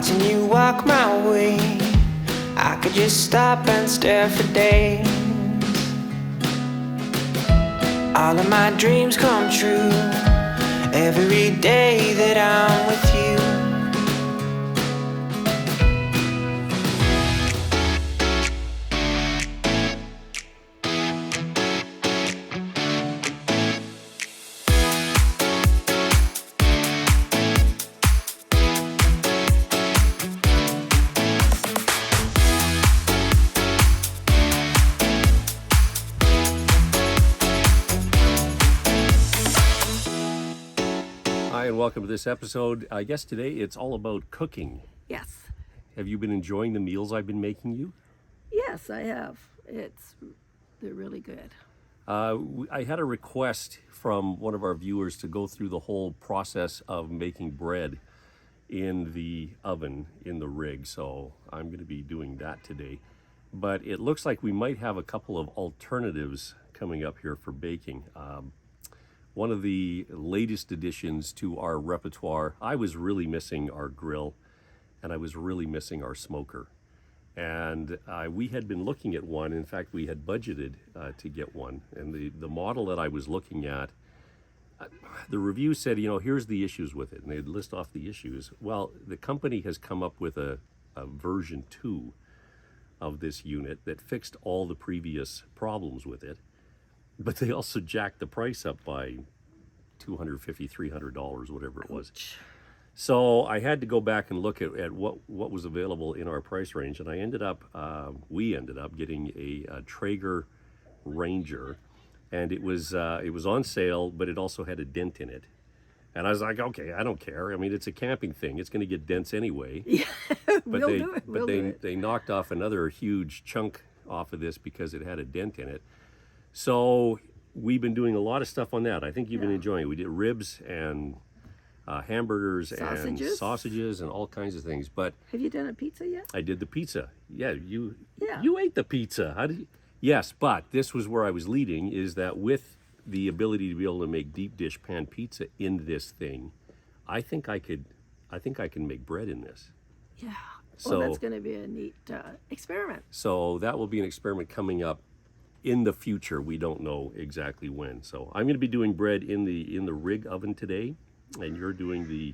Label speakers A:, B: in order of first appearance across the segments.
A: watching you walk my way. I could just stop and stare for days. All of my dreams come true every day that I'm with you.
B: Hi, and welcome to this episode. I guess today it's all about cooking.
C: Yes.
B: Have you been enjoying the meals I've been making you?
C: Yes, I have. They're really good.
B: I had a request from one of our viewers to go through the whole process of making bread in the oven, in the rig, so I'm going to be doing that today. But it looks like we might have a couple of alternatives coming up here for baking. One of the latest additions to our repertoire, I was really missing our grill and I was really missing our smoker. And we had been looking at one. In fact, we had budgeted to get one. And the model that I was looking at, the review said, here's the issues with it. And they'd list off the issues. Well, the company has come up with a version 2 of this unit that fixed all the previous problems with it. But they also jacked the price up by $250, $300, whatever it was. So I had to go back and look at what was available in our price range, and we ended up getting a Traeger Ranger, and it was on sale, but it also had a dent in it. And I was like, okay, I don't care. I mean, it's a camping thing; it's going to get dents anyway.
C: Yeah,
B: But they knocked off another huge chunk off of this because it had a dent in it. So we've been doing a lot of stuff on that. I think you've been enjoying it. We did ribs and hamburgers and sausages and all kinds of things. But
C: have you done a pizza yet?
B: I did the pizza. Yeah, you ate the pizza. How did you? Yes, but this was where I was leading, is that with the ability to be able to make deep dish pan pizza in this thing, I think I can make bread in this.
C: Yeah.
B: So
C: that's going to be a neat experiment.
B: So that will be an experiment coming up in the future. We don't know exactly when. So I'm going to be doing bread in the rig oven today, and you're doing the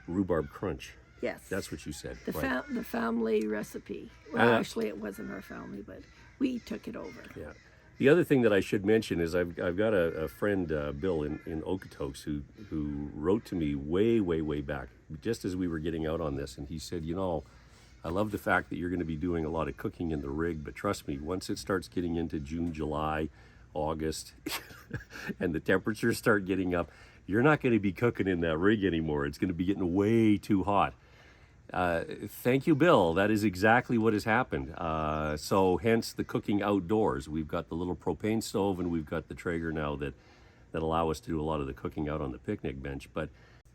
B: Rhubarb Crunch.
C: Yes.
B: That's what you said.
C: The family recipe. Well, actually, it wasn't our family, but we took it over.
B: Yeah. The other thing that I should mention is I've got a friend, Bill, in Okotoks, who wrote to me way back, just as we were getting out on this, and he said, I love the fact that you're going to be doing a lot of cooking in the rig, but trust me, once it starts getting into June, July, August, and the temperatures start getting up, you're not going to be cooking in that rig anymore. It's going to be getting way too hot. Thank you, Bill. That is exactly what has happened. So hence the cooking outdoors. We've got the little propane stove, and we've got the Traeger now that allow us to do a lot of the cooking out on the picnic bench. But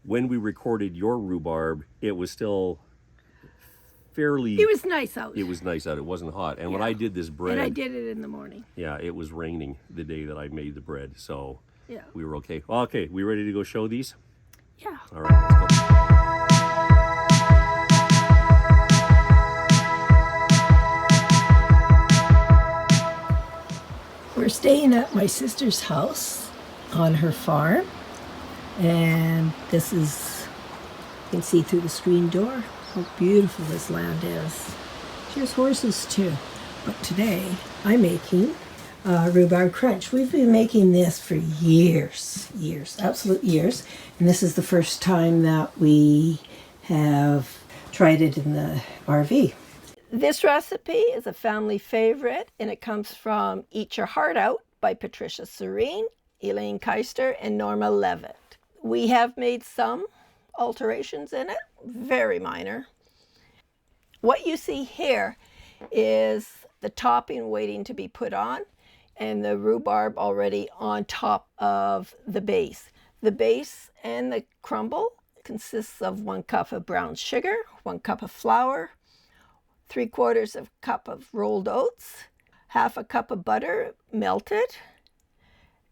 B: when we recorded your rhubarb, it was still fairly...
C: It was nice out.
B: It was nice out. It wasn't hot. And when I did this bread...
C: And I did it in the morning.
B: Yeah, it was raining the day that I made the bread. So
C: yeah,
B: we were okay. Well, okay, we ready to go show these?
C: Yeah.
B: All right, let's go.
C: We're staying at my sister's house on her farm. And this is, you can see through the screen door how beautiful this land is. There's horses too. But today I'm making Rhubarb Crunch. We've been making this for years, absolute years. And this is the first time that we have tried it in the RV. This recipe is a family favorite, and it comes from Eat Your Heart Out by Patricia Serene, Elaine Keister, and Norma Levitt. We have made some alterations in it, very minor. What you see here is the topping waiting to be put on, and the rhubarb already on top of the base. The base and the crumble consists of 1 cup of brown sugar, 1 cup of flour, 3/4 of a cup of rolled oats, 1/2 cup of butter melted,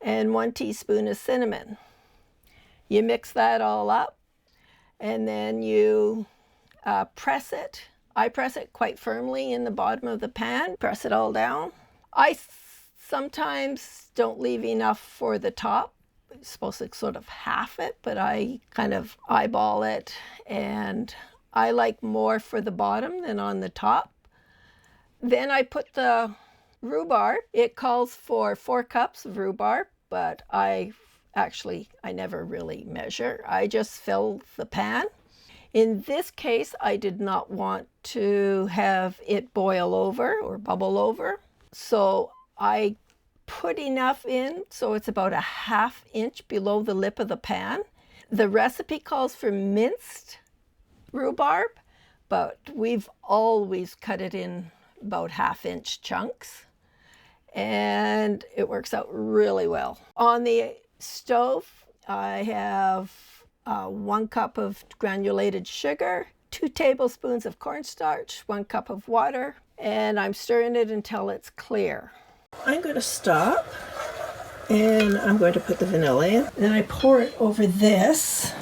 C: and 1 teaspoon of cinnamon. You mix that all up, and then you press it. I press it quite firmly in the bottom of the pan, press it all down. I sometimes don't leave enough for the top. I'm supposed to sort of half it, but I kind of eyeball it, and I like more for the bottom than on the top. Then I put the rhubarb. It calls for 4 cups of rhubarb, but I never really measure. I just fill the pan. In this case, I did not want to have it boil over or bubble over. So I put enough in so it's about a 1/2 inch below the lip of the pan. The recipe calls for minced rhubarb, but we've always cut it in about 1/2 inch chunks, and it works out really well. On the stove, I have 1 cup of granulated sugar, 2 tablespoons of cornstarch, 1 cup of water, and I'm stirring it until it's clear. I'm going to stop, and I'm going to put the vanilla in. Then I pour it over this,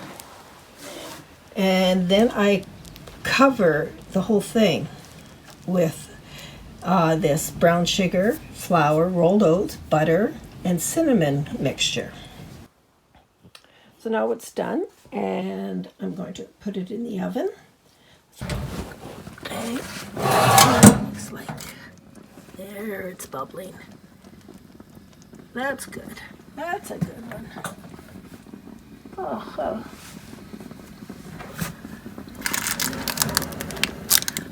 C: and then I cover the whole thing with this brown sugar, flour, rolled oats, butter, and cinnamon mixture. So now it's done, and I'm going to put it in the oven. Okay, looks like there it's bubbling. That's good. That's a good one. Oh.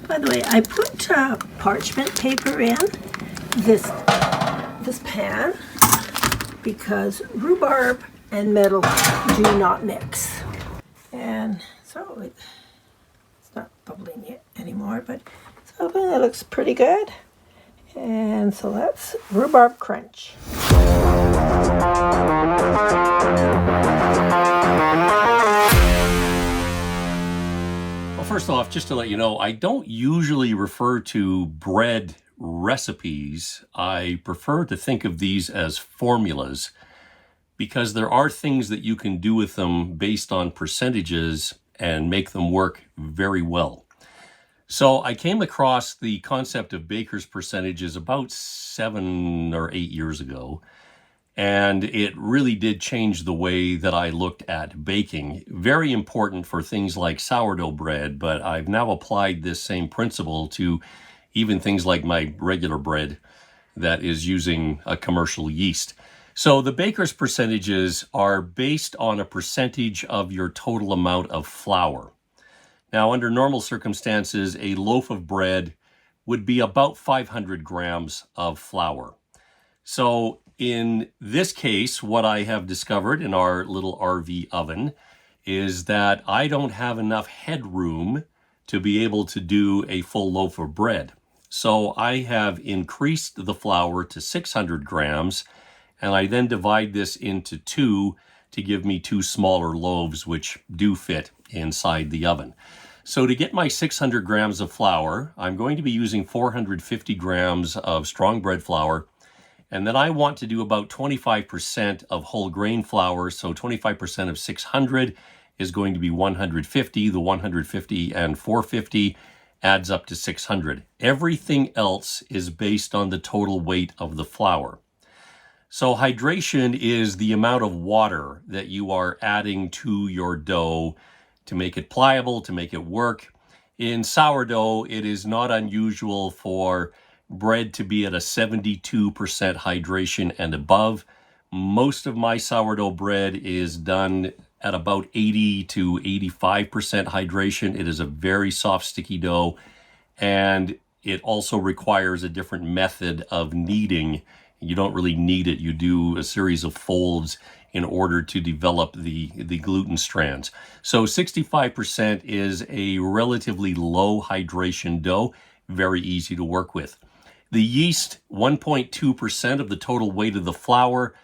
C: By the way, I put parchment paper in this pan because rhubarb and metal do not mix. And so it's not bubbling yet anymore, but it's bubbling. It looks pretty good. And so that's Rhubarb Crunch.
B: Well, first off, just to let you know, I don't usually refer to bread recipes. I prefer to think of these as formulas, because there are things that you can do with them based on percentages and make them work very well. So I came across the concept of baker's percentages about 7 or 8 years ago, and it really did change the way that I looked at baking. Very important for things like sourdough bread, but I've now applied this same principle to even things like my regular bread that is using a commercial yeast. So the baker's percentages are based on a percentage of your total amount of flour. Now, under normal circumstances, a loaf of bread would be about 500 grams of flour. So in this case, what I have discovered in our little RV oven is that I don't have enough headroom to be able to do a full loaf of bread. So I have increased the flour to 600 grams, and I then divide this into 2 to give me 2 smaller loaves, which do fit inside the oven. So to get my 600 grams of flour, I'm going to be using 450 grams of strong bread flour. And then I want to do about 25% of whole grain flour. So 25% of 600 is going to be 150. The 150 and 450 adds up to 600. Everything else is based on the total weight of the flour. So hydration is the amount of water that you are adding to your dough to make it pliable, to make it work. In sourdough, it is not unusual for bread to be at a 72% hydration and above. Most of my sourdough bread is done at about 80 to 85% hydration. It is a very soft, sticky dough, and it also requires a different method of kneading. You don't really knead it. You do a series of folds in order to develop the gluten strands. So 65% is a relatively low hydration dough, very easy to work with. The yeast, 1.2% of the total weight of the flour,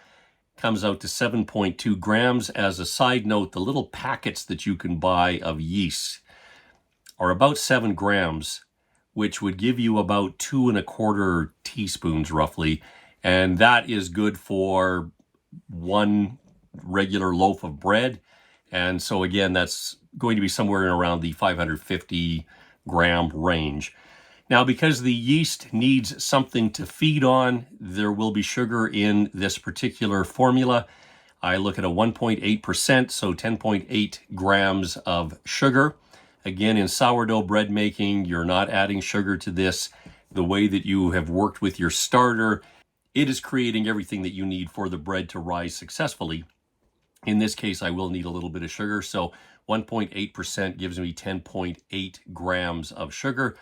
B: comes out to 7.2 grams. As a side note, the little packets that you can buy of yeast are about 7 grams, which would give you about 2¼ teaspoons roughly. And that is good for 1 regular loaf of bread. And so again, that's going to be somewhere in around the 550 gram range. Now, because the yeast needs something to feed on, there will be sugar in this particular formula. I look at a 1.8%, so 10.8 grams of sugar. Again, in sourdough bread making, you're not adding sugar to this. The way that you have worked with your starter, it is creating everything that you need for the bread to rise successfully. In this case, I will need a little bit of sugar, so 1.8% gives me 10.8 grams of sugar.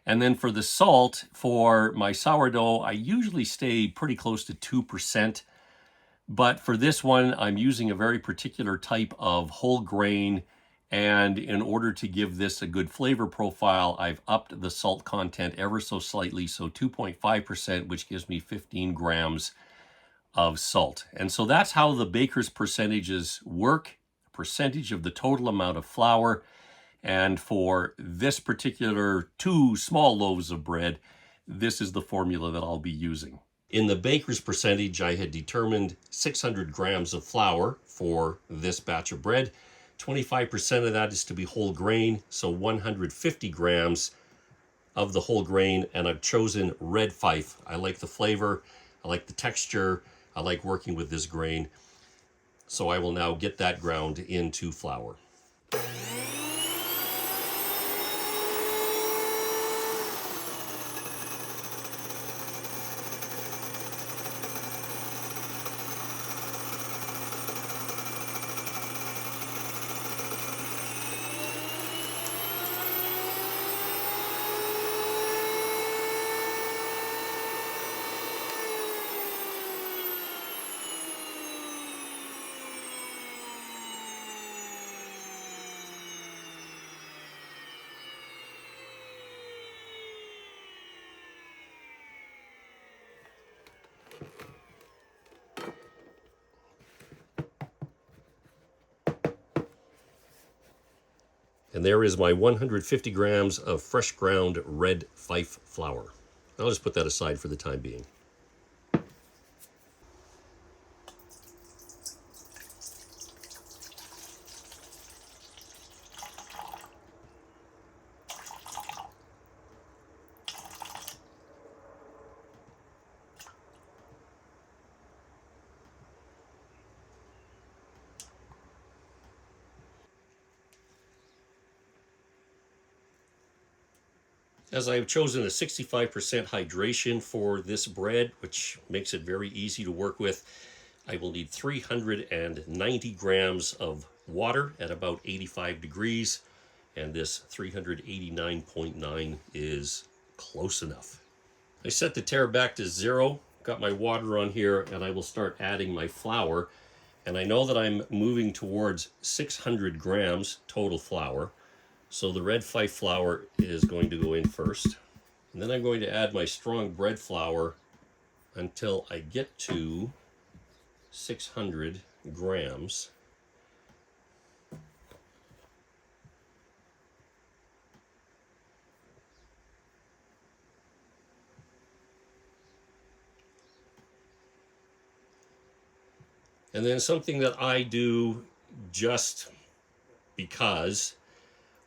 B: And then for the salt, for my sourdough, I usually stay pretty close to 2%. But for this one, I'm using a very particular type of whole grain. And in order to give this a good flavor profile, I've upped the salt content ever so slightly. So 2.5%, which gives me 15 grams of salt. And so that's how the baker's percentages work, percentage of the total amount of flour. And for this particular 2 small loaves of bread, this is the formula that I'll be using. In the baker's percentage, I had determined 600 grams of flour for this batch of bread. 25% of that is to be whole grain, so 150 grams of the whole grain, and I've chosen red fife. I like the flavor, I like the texture, I like working with this grain. So I will now get that ground into flour. And there is my 150 grams of fresh ground red fife flour. I'll just put that aside for the time being. As I have chosen a 65% hydration for this bread, which makes it very easy to work with, I will need 390 grams of water at about 85 degrees, and this 389.9 is close enough. I set the tare back to 0, got my water on here, and I will start adding my flour. And I know that I'm moving towards 600 grams total flour. So the red fife flour is going to go in first. And then I'm going to add my strong bread flour until I get to 600 grams. And then something that I do just because,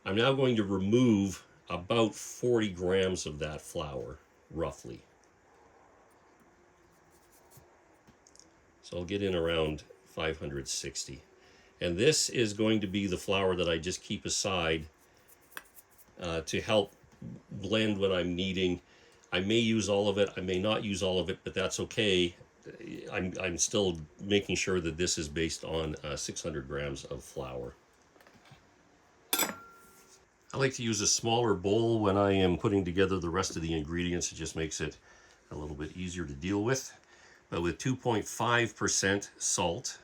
B: I'm now going to remove about 40 grams of that flour, roughly. So I'll get in around 560. And this is going to be the flour that I just keep aside to help blend when I'm kneading. I may use all of it, I may not use all of it, but that's okay. I'm still making sure that this is based on 600 grams of flour. I like to use a smaller bowl when I am putting together the rest of the ingredients. It just makes it a little bit easier to deal with. But with 2.5% salt,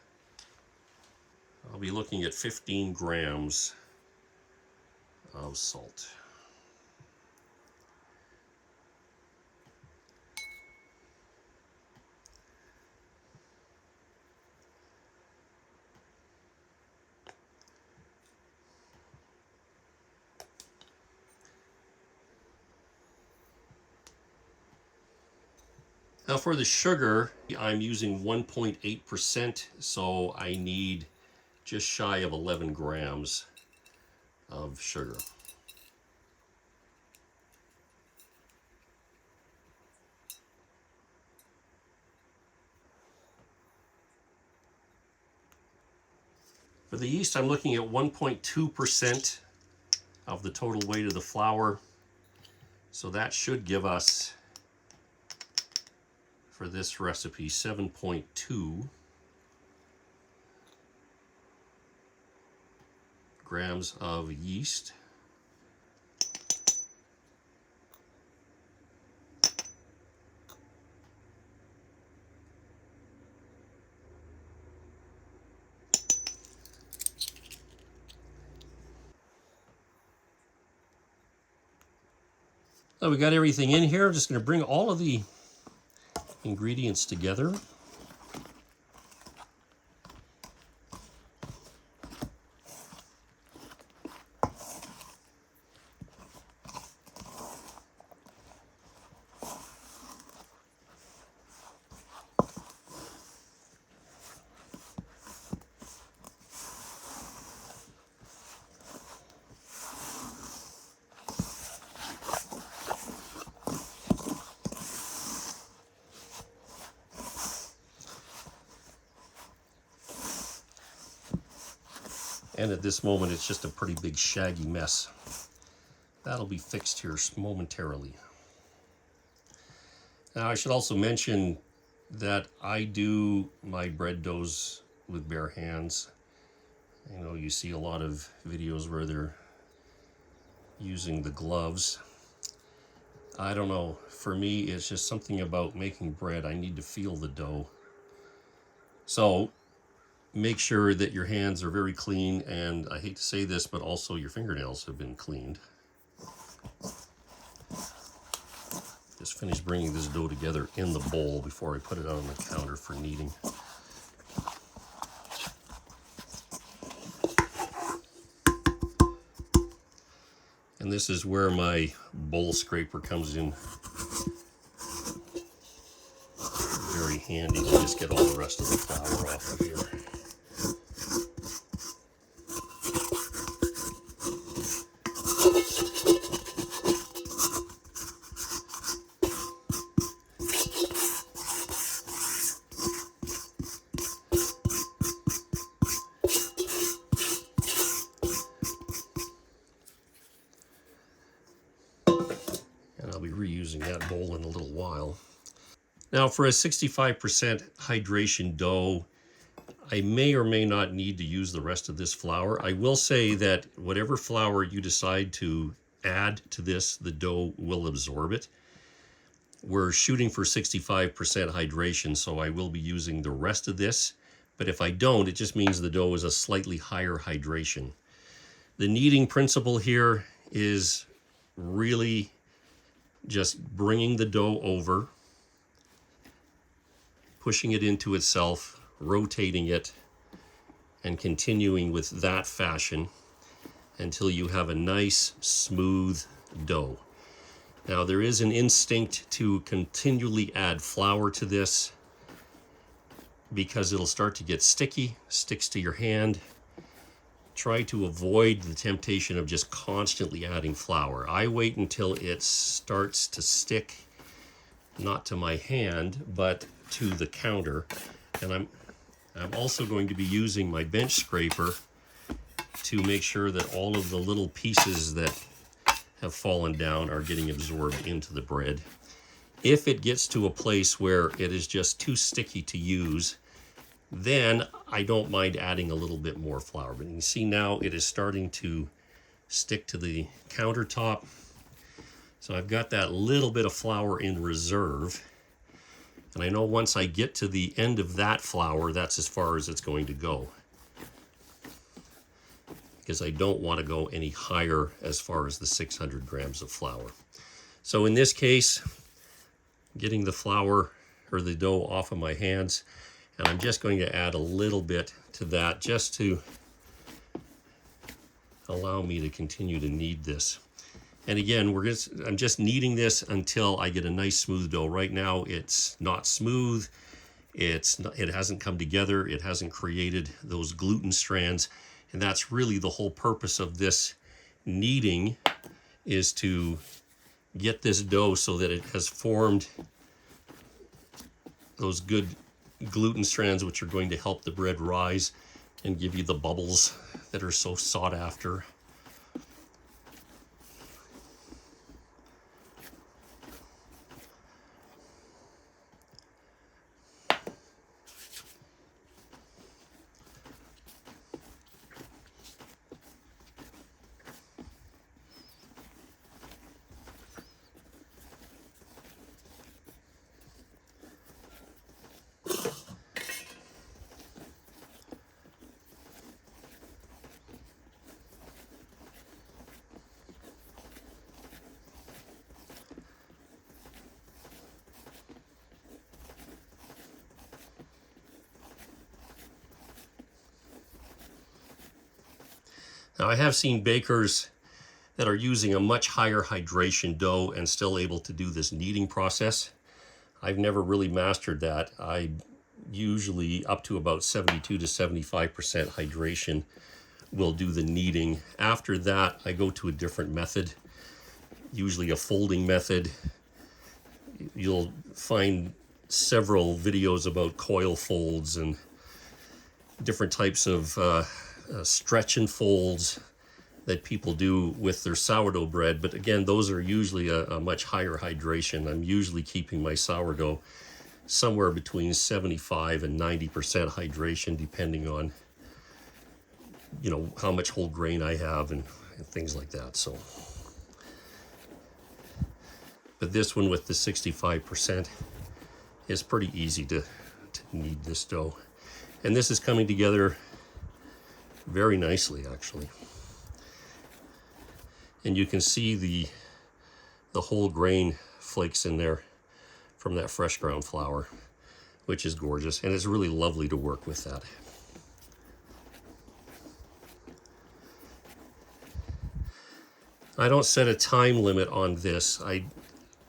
B: I'll be looking at 15 grams of salt. Now for the sugar, I'm using 1.8%, so I need just shy of 11 grams of sugar. For the yeast, I'm looking at 1.2% of the total weight of the flour. So that should give us, for this recipe, 7.2 grams of yeast. So we got everything in here. I'm just going to bring all of the ingredients together. And at this moment, it's just a pretty big shaggy mess. That'll be fixed here momentarily. Now, I should also mention that I do my bread doughs with bare hands. You know, you see a lot of videos where they're using the gloves. I don't know. For me, it's just something about making bread. I need to feel the dough. So make sure that your hands are very clean, and I hate to say this, but also your fingernails have been cleaned. Just finished bringing this dough together in the bowl before I put it on the counter for kneading. And this is where my bowl scraper comes in very handy to just get all the rest of the flour off of here. And I'll be reusing that bowl in a little while. Now, for a 65% hydration dough, I may or may not need to use the rest of this flour. I will say that whatever flour you decide to add to this, the dough will absorb it. We're shooting for 65% hydration, so I will be using the rest of this. But if I don't, it just means the dough is a slightly higher hydration. The kneading principle here is really just bringing the dough over, pushing it into itself, rotating it, and continuing with that fashion until you have a nice, smooth dough. Now, there is an instinct to continually add flour to this because it'll start to get sticky, sticks to your hand. Try to avoid the temptation of just constantly adding flour. I wait until it starts to stick, not to my hand, but to the counter. And I'm also going to be using my bench scraper to make sure that all of the little pieces that have fallen down are getting absorbed into the bread. If it gets to a place where it is just too sticky to use, then I don't mind adding a little bit more flour. But you can see now it is starting to stick to the countertop. So I've got that little bit of flour in reserve. And I know once I get to the end of that flour, that's as far as it's going to go. Because I don't want to go any higher as far as the 600 grams of flour. So in this case, getting the flour or the dough off of my hands, and I'm just going to add a little bit to that just to allow me to continue to knead this. And again, I'm just kneading this until I get a nice smooth dough. Right now, it's not smooth. It hasn't come together. It hasn't created those gluten strands. And that's really the whole purpose of this kneading is to get this dough so that it has formed those good gluten strands, which are going to help the bread rise and give you the bubbles that are so sought after. Now, I have seen bakers that are using a much higher hydration dough and still able to do this kneading process. I've never really mastered that. I usually up to about 72 to 75% hydration will do the kneading. After that, I go to a different method, usually a folding method. You'll find several videos about coil folds and different types of stretch and folds that people do with their sourdough bread. But again, those are usually a much higher hydration. I'm usually keeping my sourdough somewhere between 75 and 90% hydration, depending on, you know, how much whole grain I have and things like that. So, but this one with the 65% is pretty easy to knead this dough. And this is coming together very nicely, actually. And you can see the whole grain flakes in there from that fresh ground flour, which is gorgeous. And it's really lovely to work with that. I don't set a time limit on this. I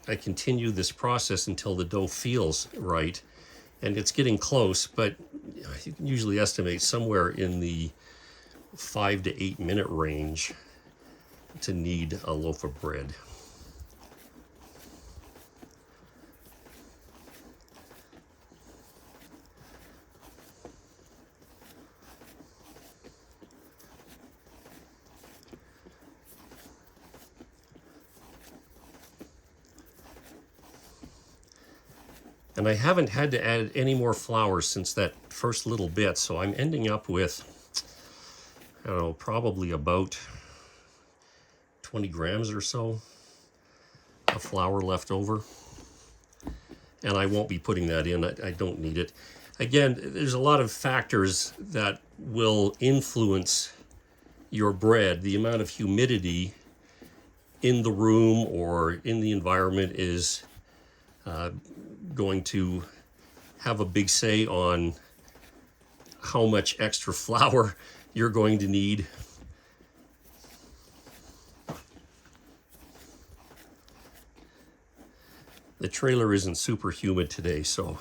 B: continue this process until the dough feels right. And it's getting close, but I usually estimate somewhere in the 5 to 8 minute range to knead a loaf of bread. And I haven't had to add any more flour since that first little bit, so I'm ending up with, I don't know, probably about 20 grams or so of flour left over. And I won't be putting that in. I don't need it. Again, there's a lot of factors that will influence your bread. The amount of humidity in the room or in the environment is going to have a big say on how much extra flour you're going to need. The trailer isn't super humid today, so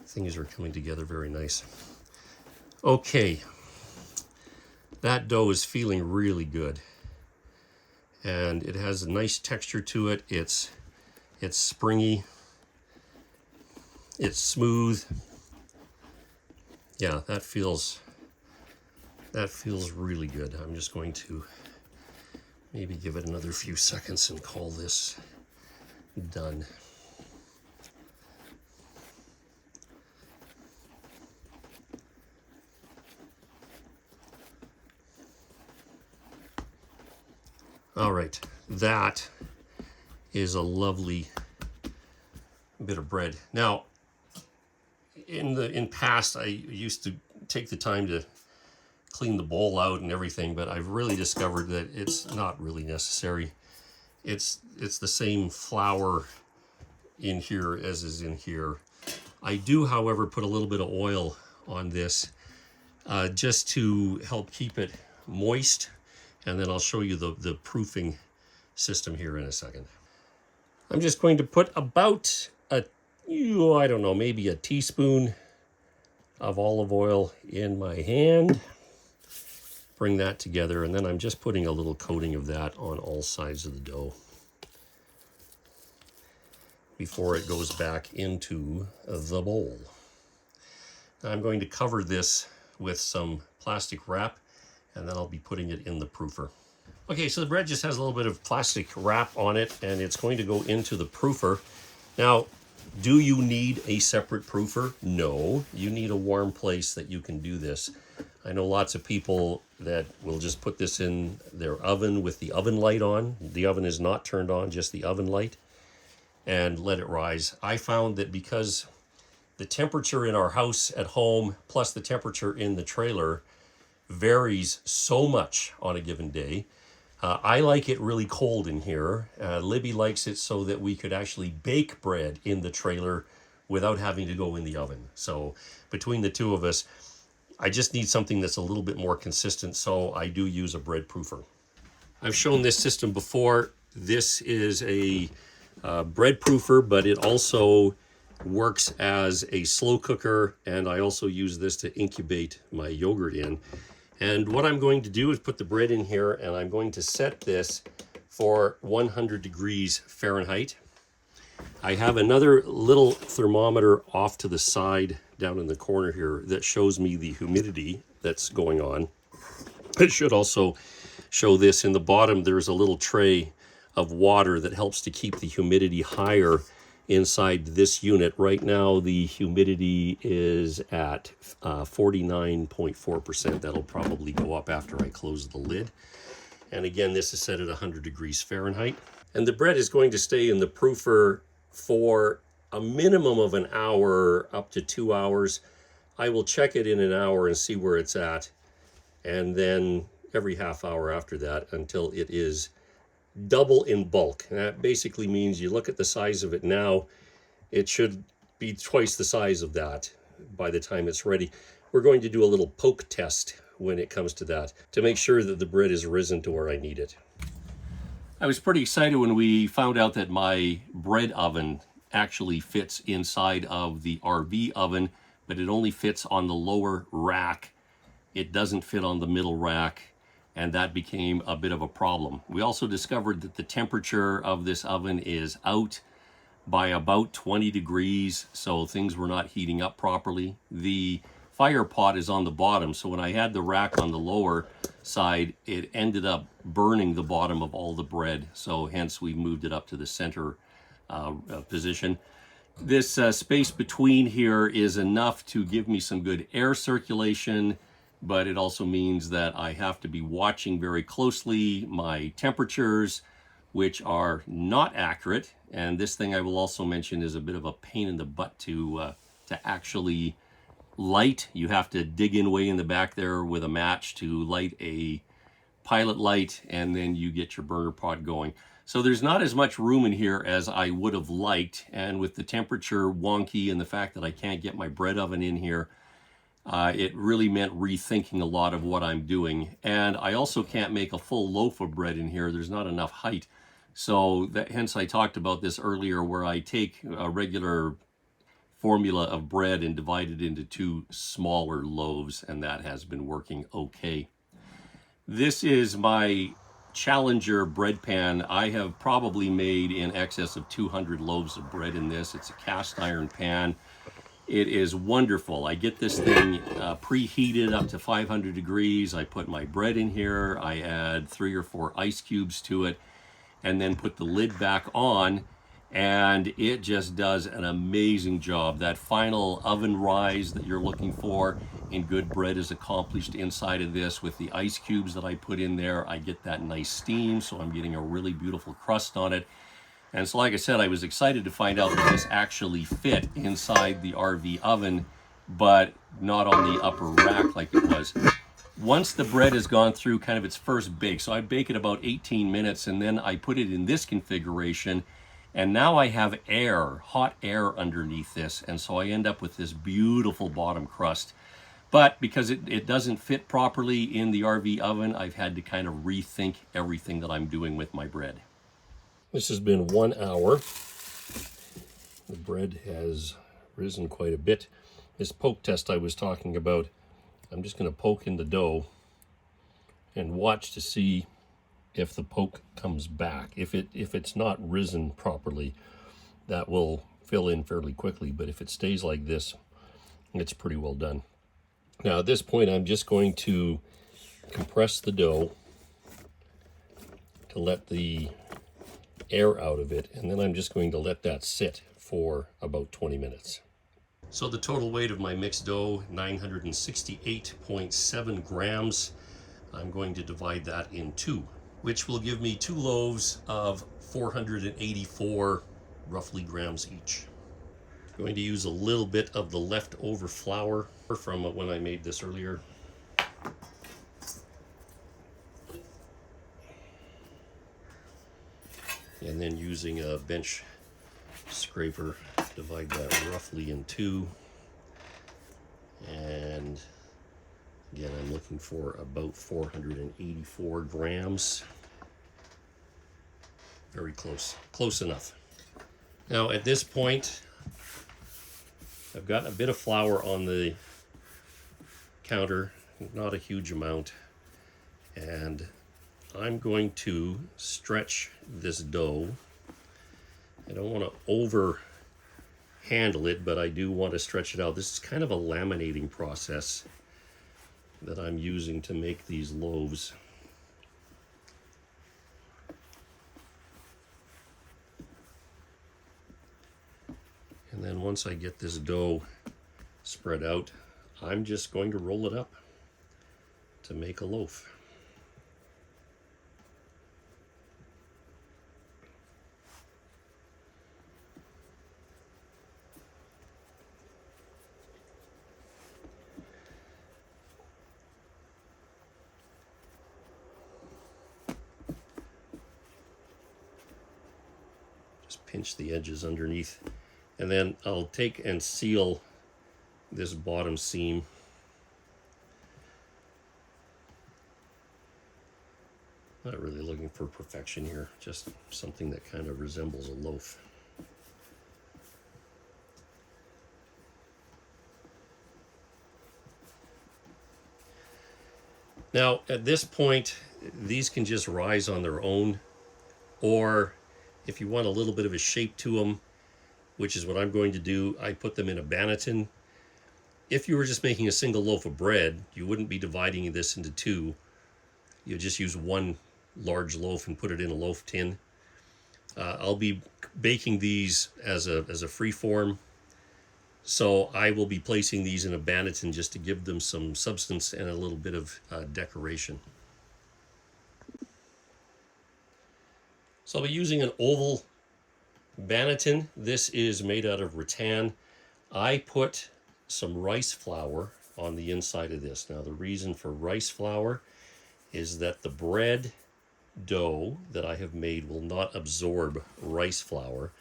B: things are coming together very nice. Okay, that dough is feeling really good. And it has a nice texture to it. It's springy. It's smooth. Yeah, that feels really good. I'm just going to maybe give it another few seconds and call this done. All right, that is a lovely bit of bread. Now, in past, I used to take the time to clean the bowl out and everything, but I've really discovered that it's not really necessary. It's the same flour in here as is in here. I do, however, put a little bit of oil on this just to help keep it moist, and then I'll show you the proofing system here in a second. I'm just going to put about I don't know, maybe a teaspoon of olive oil in my hand. Bring that together, and then I'm just putting a little coating of that on all sides of the dough before it goes back into the bowl. Now I'm going to cover this with some plastic wrap, and then I'll be putting it in the proofer. Okay, so the bread just has a little bit of plastic wrap on it, and it's going to go into the proofer. Now, do you need a separate proofer? No, you need a warm place that you can do this. I know lots of people that will just put this in their oven with the oven light on. The oven is not turned on, just the oven light, and let it rise. I found that because the temperature in our house at home plus the temperature in the trailer varies so much on a given day, I like it really cold in here. Libby likes it so that we could actually bake bread in the trailer without having to go in the oven. So between the two of us, I just need something that's a little bit more consistent, so I do use a bread proofer. I've shown this system before. This is a bread proofer, but it also works as a slow cooker, and I also use this to incubate my yogurt in. And what I'm going to do is put the bread in here, and I'm going to set this for 100 degrees Fahrenheit. I have another little thermometer off to the side down in the corner here that shows me the humidity that's going on. It should also show this in the bottom. There's a little tray of water that helps to keep the humidity higher inside this unit. Right now the humidity is at 49.4%. That'll probably go up after I close the lid. And again, this is set at 100 degrees Fahrenheit. And the bread is going to stay in the proofer for a minimum of an hour up to 2 hours. I will check it in an hour and see where it's at, and then every half hour after that until it is double in bulk. And that basically means you look at the size of it now, it should be twice the size of that by the time it's ready. We're going to do a little poke test when it comes to that to make sure that the bread is risen to where I need it. I was pretty excited when we found out that my bread oven actually fits inside of the RV oven, but it only fits on the lower rack. It doesn't fit on the middle rack, and that became a bit of a problem. We also discovered that the temperature of this oven is out by about 20 degrees, so things were not heating up properly. The fire pot is on the bottom, so when I had the rack on the lower side, it ended up burning the bottom of all the bread, so hence we moved it up to the center position. This space between here is enough to give me some good air circulation, but it also means that I have to be watching very closely my temperatures, which are not accurate. And this thing I will also mention is a bit of a pain in the butt to actually light. You have to dig in way in the back there with a match to light a pilot light, and then you get your burner pot going. So there's not as much room in here as I would have liked, and with the temperature wonky and the fact that I can't get my bread oven in here, it really meant rethinking a lot of what I'm doing. And I also can't make a full loaf of bread in here. There's not enough height. So that, hence I talked about this earlier, where I take a regular formula of bread and divide it into two smaller loaves, and that has been working okay. This is my Challenger bread pan. I have probably made in excess of 200 loaves of bread in this. It's a cast iron pan. It is wonderful. I get this thing preheated up to 500 degrees. I put my bread in here. I add 3 or 4 ice cubes to it, and then put the lid back on, and it just does an amazing job. That final oven rise that you're looking for in good bread is accomplished inside of this with the ice cubes that I put in there. I get that nice steam, so I'm getting a really beautiful crust on it. And so like I said, I was excited to find out that this actually fit inside the RV oven, but not on the upper rack like it was. Once the bread has gone through kind of its first bake, so I bake it about 18 minutes, and then I put it in this configuration, and now I have air, hot air underneath this, and so I end up with this beautiful bottom crust. But because it doesn't fit properly in the RV oven, I've had to kind of rethink everything that I'm doing with my bread. This has been 1 hour. The bread has risen quite a bit. This poke test I was talking about, I'm just going to poke in the dough and watch to see if the poke comes back. If it's not risen properly, that will fill in fairly quickly, but if it stays like this, it's pretty well done. Now at this point, I'm just going to compress the dough to let the air out of it, and then I'm just going to let that sit for about 20 minutes. So the total weight of my mixed dough, 968.7 grams. I'm going to divide that in two, which will give me 2 loaves of 484 roughly grams each. I'm going to use a little bit of the leftover flour from when I made this earlier. And then using a bench scraper, divide that roughly in two. And again, I'm looking for about 484 grams. Very close, close enough. Now at this point, I've got a bit of flour on the counter, not a huge amount, and I'm going to stretch this dough. I don't want to over handle it, but I do want to stretch it out. This is kind of a laminating process that I'm using to make these loaves. And then once I get this dough spread out, I'm just going to roll it up to make a loaf. Just pinch the edges underneath. And then I'll take and seal this bottom seam. Not really looking for perfection here, just something that kind of resembles a loaf. Now, at this point, these can just rise on their own, or if you want a little bit of a shape to them, which is what I'm going to do, I put them in a banneton. If you were just making a single loaf of bread, you wouldn't be dividing this into two. You just use one large loaf and put it in a loaf tin. I'll be baking these as a free form, so I will be placing these in a banneton just to give them some substance and a little bit of decoration. So I'll be using an oval banneton. This is made out of rattan. I put some rice flour on the inside of this. Now the reason for rice flour is that the bread dough that I have made will not absorb rice flour,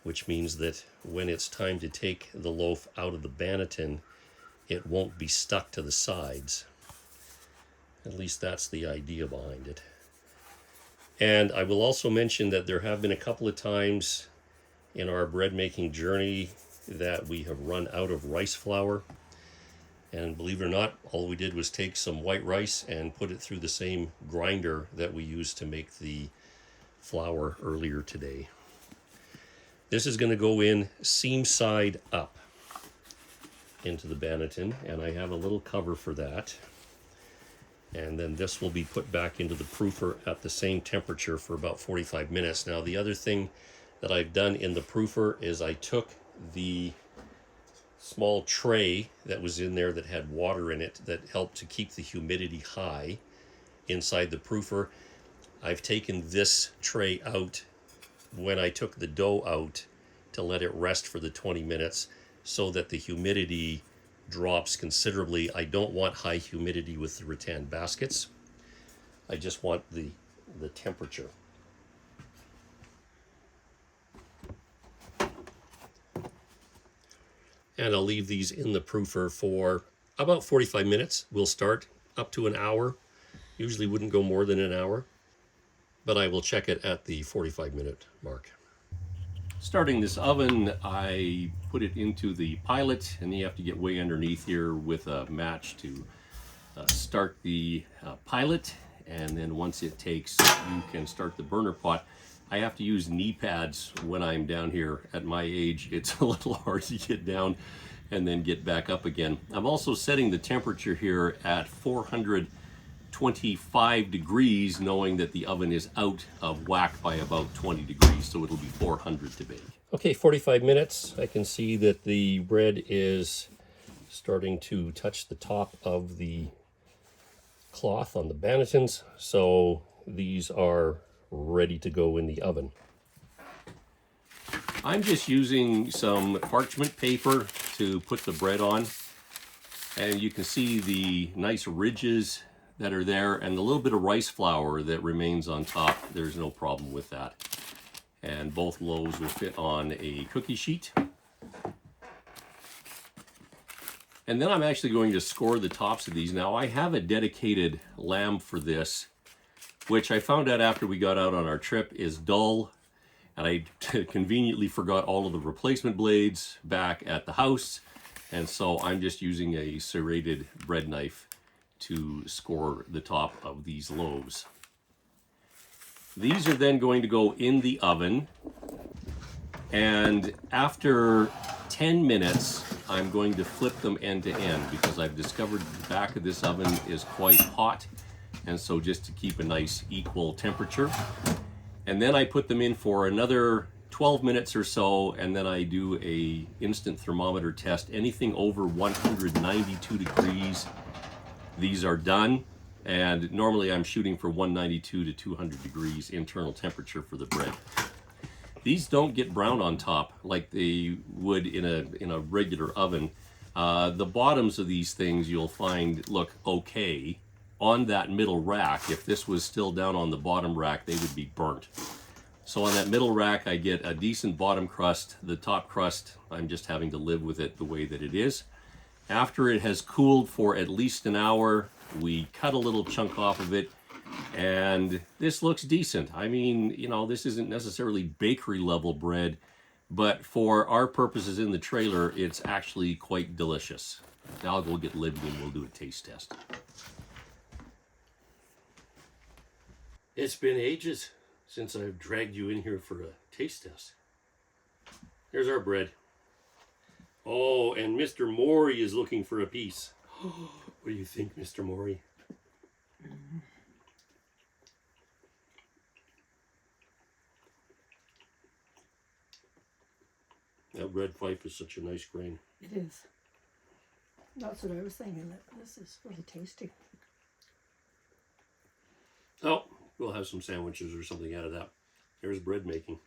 B: which means that when it's time to take the loaf out of the banneton, it won't be stuck to the sides. At least that's the idea behind it. And I will also mention that there have been a couple of times in our bread making journey that we have run out of rice flour. And believe it or not, all we did was take some white rice and put it through the same grinder that we used to make the flour earlier today. This is going to go in seam side up into the banneton, and I have a little cover for that. And then this will be put back into the proofer at the same temperature for about 45 minutes. Now, the other thing that I've done in the proofer is I took the small tray that was in there that had water in it that helped to keep the humidity high inside the proofer. I've taken this tray out when I took the dough out to let it rest for the 20 minutes so that the humidity drops considerably. I don't want high humidity with the rattan baskets. I just want the temperature. And I'll leave these in the proofer for about 45 minutes. We'll start up to an hour. Usually wouldn't go more than an hour, but I will check it at the 45-minute mark. Starting this oven, I put it into the pilot, and you have to get way underneath here with a match to start the pilot. and then once it takes, you can start the burner pot. I have to use knee pads when I'm down here. At my age, it's a little hard to get down and then get back up again. I'm also setting the temperature here at 425 degrees, knowing that the oven is out of whack by about 20 degrees, so it'll be 400 to bake. Okay, 45 minutes. I can see that the bread is starting to touch the top of the cloth on the bannetons, so these are ready to go in the oven. I'm just using some parchment paper to put the bread on, and you can see the nice ridges that are there and the little bit of rice flour that remains on top. There's no problem with that, and both loaves will fit on a cookie sheet. And then I'm actually going to score the tops of these. Now I have a dedicated lamb for this, which I found out after we got out on our trip is dull, and I conveniently forgot all of the replacement blades back at the house, and so I'm just using a serrated bread knife to score the top of these loaves. These are then going to go in the oven, and after 10 minutes I'm going to flip them end to end, because I've discovered the back of this oven is quite hot, and so just to keep a nice equal temperature. And then I put them in for another 12 minutes or so, and then I do a instant thermometer test. Anything over 192 degrees, these are done. And normally I'm shooting for 192 to 200 degrees internal temperature for the bread. These don't get brown on top like they would in a regular oven. The bottoms of these things you'll find look okay. On that middle rack, if this was still down on the bottom rack, they would be burnt. So on that middle rack, I get a decent bottom crust. The top crust, I'm just having to live with it the way that it is. After it has cooled for at least an hour, we cut a little chunk off of it, and this looks decent. I mean, you know, this isn't necessarily bakery level bread, but for our purposes in the trailer, it's actually quite delicious. Now I'll go get Libby and we'll do a taste test. It's been ages since I've dragged you in here for a taste test. Here's our bread. Oh, and Mr. Maury is looking for a piece. What do you think, Mr. Maury? That red pipe is such a nice grain.
C: It is. That's what I was thinking. This is really tasty.
B: Oh, we'll have some sandwiches or something out of that. There's bread making.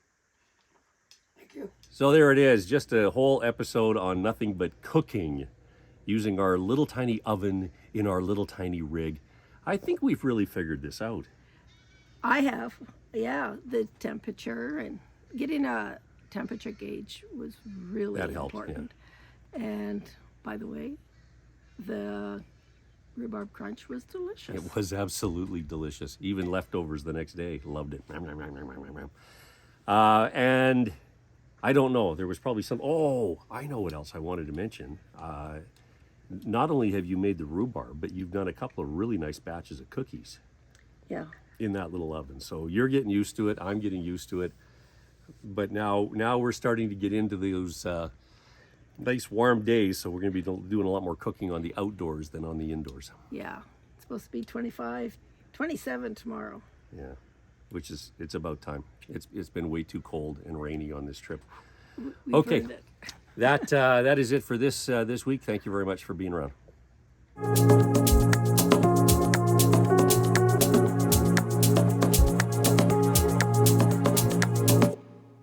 C: Thank you.
B: So there it is, just a whole episode on nothing but cooking using our little tiny oven in our little tiny rig. I think we've really figured this out.
C: I have, yeah, the temperature and getting a temperature gauge was really
B: That helped,
C: important. Yeah. And by the way, the Rhubarb Crunch was delicious.
B: It was absolutely delicious. Even leftovers the next day. Loved it. And I don't know. There was probably some... Oh, I know what else I wanted to mention. Not only have you made the rhubarb, but you've done a couple of really nice batches of cookies.
C: Yeah.
B: In that little oven. So you're getting used to it. I'm getting used to it. But now we're starting to get into those nice warm days, so we're going to be doing a lot more cooking on the outdoors than on the indoors.
C: Yeah. It's supposed to be 25, 27 tomorrow.
B: Yeah. Which is, it's about time. It's been way too cold and rainy on this trip.
C: We've
B: Okay.
C: earned it.
B: That is it for this week. Thank you very much for being around.